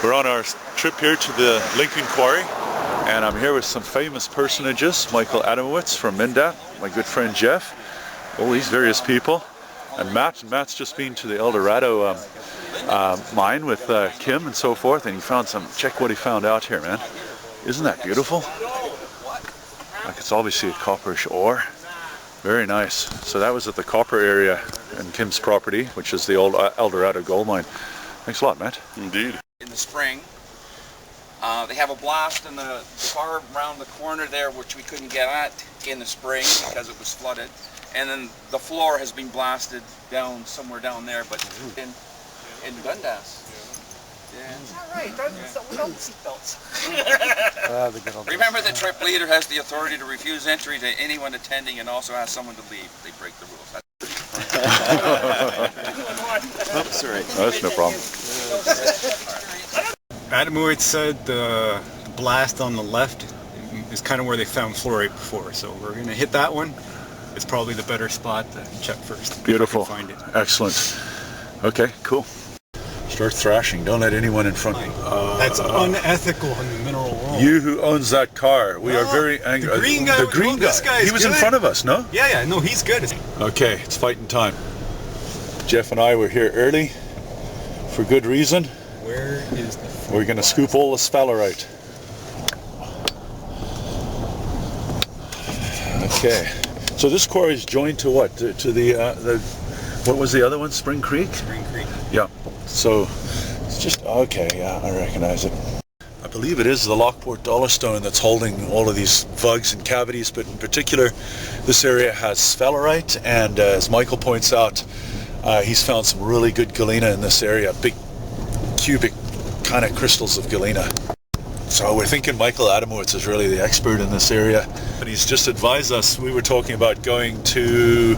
We're on our trip here to the Lincoln Quarry, and I'm here with some famous personages. Michael Adamowitz from Mindat, my good friend Jeff, all these various people, and Matt. And Matt's just been to the El Dorado mine with Kim and so forth, and he found some, check what he found out here, man. Isn't that beautiful? Like, it's obviously a copperish ore. Very nice. So that was at the copper area in Kim's property, which is the old El Dorado gold mine. Thanks a lot, Matt. Indeed. In the spring, they have a blast in the far around the corner there, which we couldn't get at in the spring because it was flooded. And then the floor has been blasted down somewhere down there, but in Dundas. Yeah. All right, without seatbelts. Remember, the trip leader has the authority to refuse entry to anyone attending and also ask someone to leave if they break the rules. That's all right. No, that's no problem. Adamowitz said the blast on the left is kind of where they found fluorite before, so we're going to hit that one. It's probably the better spot to check first. Beautiful. Find it. Excellent. Okay, cool. Start thrashing. Don't let anyone in front. That's unethical in the mineral world. You who owns that car, we are very angry. The green guy. The green guy. This guy he was good. in front of us, no? Yeah, no, he's good. Okay, it's fighting time. Jeff and I were here early for good reason. Where is the We're going to scoop all the sphalerite. Okay. So this quarry is joined to what? To the what was the other one? Spring Creek? Spring Creek. Yeah. So it's just okay. Yeah, I recognize it. I believe it is the Lockport Dollarstone that's holding all of these vugs and cavities, but in particular, this area has sphalerite, and as Michael points out, he's found some really good galena in this area, big cubic kind of crystals of galena. So we're thinking Michael Adamowitz is really the expert in this area, and he's just advised us. We were talking about going to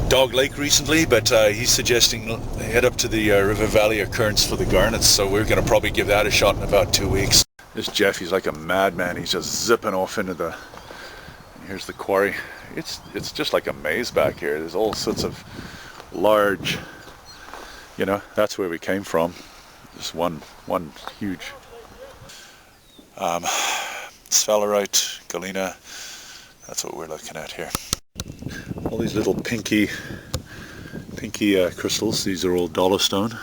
Dog Lake recently, but he's suggesting head up to the River Valley Occurrence for the garnets, so we're going to probably give that a shot in about 2 weeks. This Jeff, he's like a madman. He's just zipping off into the... Here's the quarry. It's just like a maze back here. There's all sorts of large... You know, that's where we came from. Just one huge... sphalerite, galena, that's what we're looking at here. All these little pinky crystals, these are all dollarstone.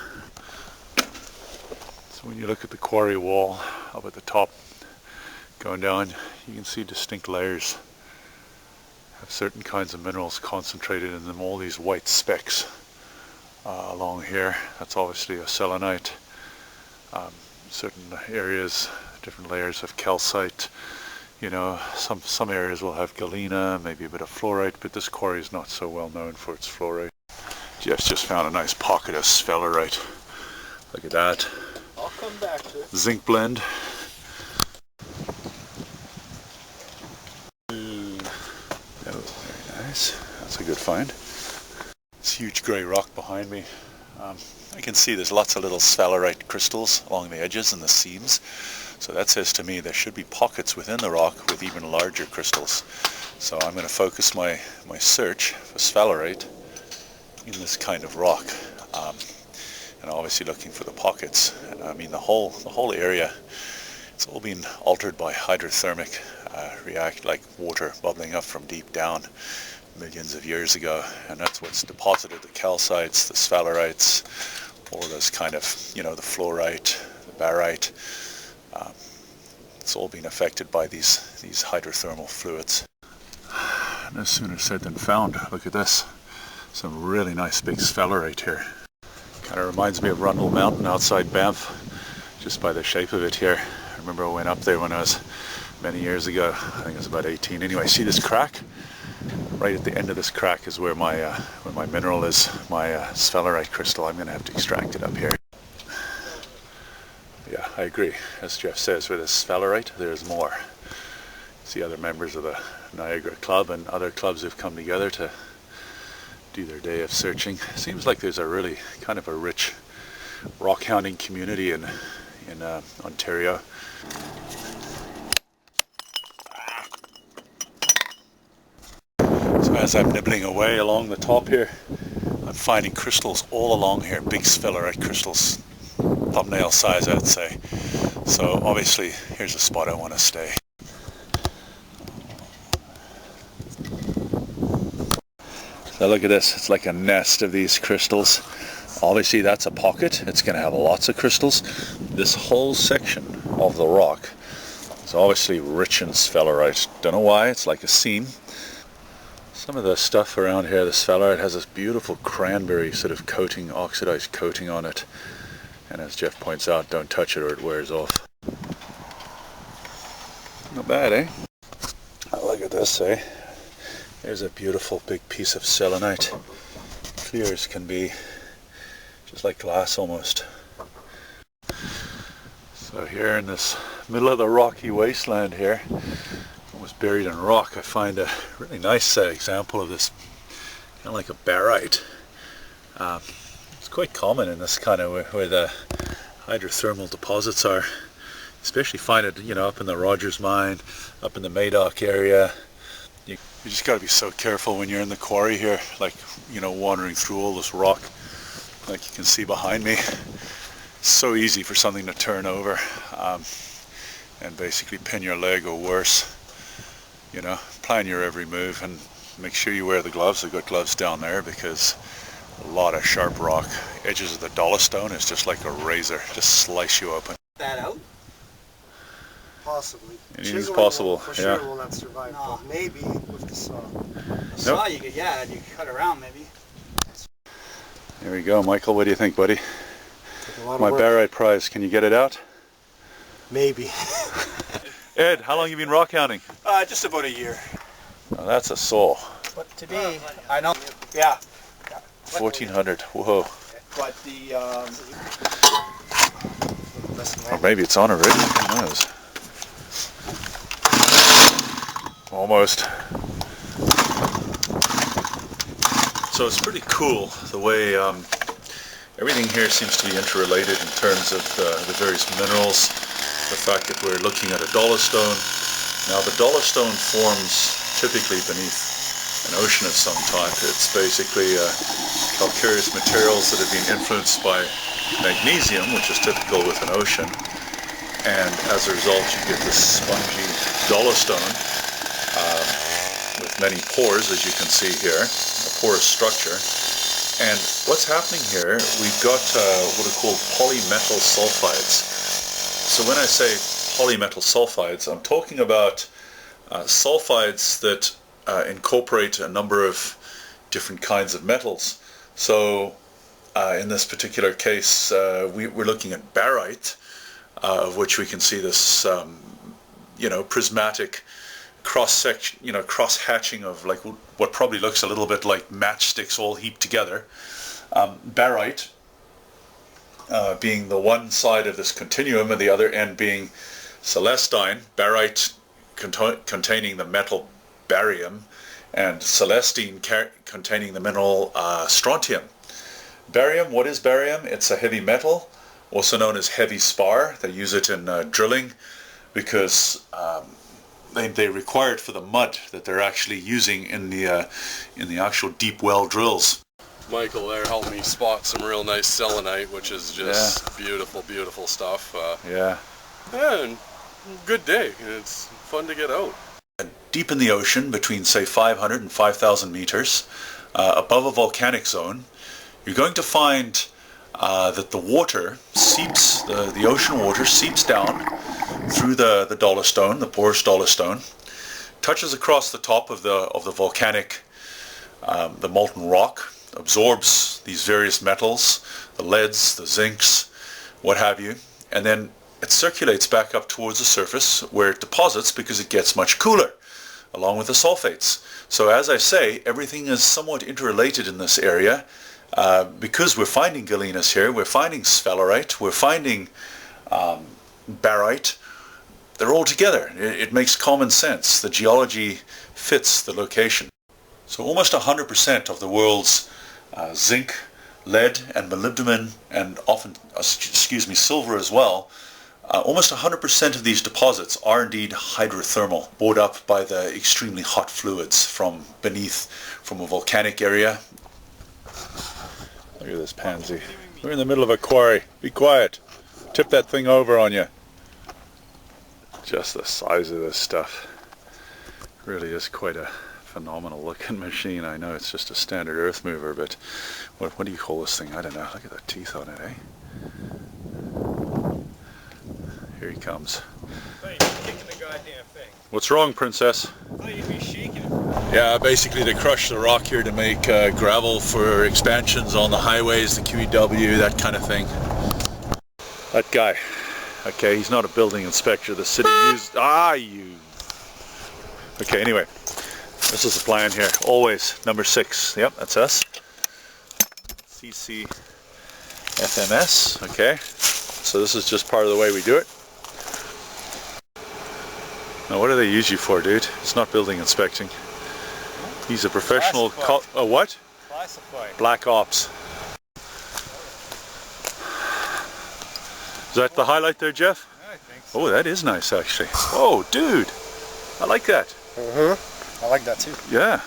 So when you look at the quarry wall up at the top, going down, you can see distinct layers of certain kinds of minerals concentrated in them, all these white specks along here. That's obviously a selenite. Certain areas, different layers of calcite. You know, some areas will have galena, maybe a bit of fluorite, but this quarry is not so well known for its fluorite. Jeff's just found a nice pocket of sphalerite. Look at that. I'll come back to it. Zinc blend. That was very nice. That's a good find. This huge grey rock behind me. I can see there's lots of little sphalerite crystals along the edges and the seams. So that says to me there should be pockets within the rock with even larger crystals. So I'm going to focus my search for sphalerite in this kind of rock. And obviously looking for the pockets. I mean the whole area, it's all been altered by hydrothermic react, like water bubbling up from deep down millions of years ago, and that's what's deposited the calcites, the sphalerites, all of those kind of, you know, the fluorite, the barite. It's all been affected by these hydrothermal fluids. No sooner said than found. Look at this. Some really nice big sphalerite here. Kind of reminds me of Rundle Mountain outside Banff, just by the shape of it here. I remember I went up there when I was many years ago. I think I was about 18. Anyway, see this crack? Right at the end of this crack is where my mineral is, my sphalerite crystal. I'm going to have to extract it up here. Yeah, I agree. As Jeff says, with this sphalerite, there's more. See other members of the Niagara Club and other clubs who've come together to do their day of searching. Seems like there's a really kind of a rich rockhounding community in Ontario. So as I'm nibbling away along the top here, I'm finding crystals all along here, big sphalerite crystals. thumbnail size, I'd say. So obviously here's a spot I want to stay. So look at this, it's like a nest of these crystals. Obviously that's a pocket, it's going to have lots of crystals. This whole section of the rock is obviously rich in sphalerite. Don't know why, it's like a seam. Some of the stuff around here, the sphalerite has this beautiful cranberry sort of coating, oxidized coating on it. And as Jeff points out, don't touch it or it wears off. Not bad, eh? Oh, look at this, eh? There's a beautiful big piece of selenite. Clear as can be. Just like glass almost. So here in this middle of the rocky wasteland here, almost buried in rock, I find a really nice example of this, kind of like a barite. It's quite common in this kind of where the hydrothermal deposits are. Especially find it, you know, up in the Rogers mine, up in the Madoc area. You just got to be so careful when you're in the quarry here, like, you know, wandering through all this rock, like you can see behind me. It's so easy for something to turn over and basically pin your leg or worse. You know, plan your every move and make sure you wear the gloves. I've got gloves down there because a lot of sharp rock. Edges of the dollar stone is just like a razor, just slice you open. That out? Possibly. Anything's Chiseling possible, for yeah. sure will not survive, No. but maybe with the saw. Saw you could, yeah, you could cut around maybe. There we go. Michael, what do you think, buddy? Take a lot of My work. barite prize, can you get it out? Maybe. Ed, how long have you been rockhounding? Just about a year. Oh, that's a saw. But to be, I know, yeah. 1400, whoa. But the, Or maybe it's on already, who knows? Almost. So it's pretty cool the way everything here seems to be interrelated in terms of the various minerals. The fact that we're looking at a dollar stone. Now the dollar stone forms typically beneath an ocean of some type. It's basically calcareous materials that have been influenced by magnesium, which is typical with an ocean, and as a result you get this spongy dollar stone with many pores, as you can see here, a porous structure. And what's happening here, we've got what are called polymetal sulfides. So when I say polymetal sulfides, I'm talking about sulfides that incorporate a number of different kinds of metals. So in this particular case, we're looking at barite, of which we can see this, you know, prismatic cross-section, you know, cross-hatching of like what probably looks a little bit like matchsticks all heaped together. Barite being the one side of this continuum, and the other end being celestine. Barite containing the metal barium, and celestine containing the mineral strontium. Barium, what is barium? It's a heavy metal, also known as heavy spar. They use it in drilling because they require it for the mud that they're actually using in the actual deep well drills. Michael there helped me spot some real nice selenite, which is just beautiful, beautiful stuff. Yeah. And good day. It's fun to get out. Deep in the ocean, between say 500 and 5,000 meters, above a volcanic zone, you're going to find that the water seeps, the ocean water seeps down through the dollar stone, the porous dollar stone, touches across the top of the volcanic, the molten rock, absorbs these various metals, the leads, the zincs, what have you, and then it circulates back up towards the surface where it deposits because it gets much cooler, along with the sulfates. So as I say, everything is somewhat interrelated in this area. Because we're finding galenas here, we're finding sphalerite, we're finding barite. They're all together. It makes common sense. The geology fits the location. So almost 100% of the world's zinc, lead, and molybdenum, and often, silver as well, almost 100% of these deposits are indeed hydrothermal, brought up by the extremely hot fluids from beneath, from a volcanic area. Look at this pansy. We're in the middle of a quarry. Be quiet. tip that thing over on you. Just the size of this stuff. Really is quite a phenomenal looking machine. I know it's just a standard earth mover, but what do you call this thing? I don't know. Look at the teeth on it, eh? Here he comes. I thought you'd be kicking the goddamn thing. What's wrong, Princess? I thought you'd be shaking it. Yeah, basically to crush the rock here to make gravel for expansions on the highways, the QEW, that kind of thing. That guy, okay, he's not a building inspector. The city used, Okay, anyway, this is the plan here. Always number 6. Yep, that's us. CC FMS, okay. So this is just part of the way we do it. Now what do they use you for, dude? It's not building inspecting. He's a professional, what? Classified. Black Ops. Is that the highlight there, Jeff? I think so. Oh, that is nice actually. Oh, dude, I like that. I like that too. Yeah.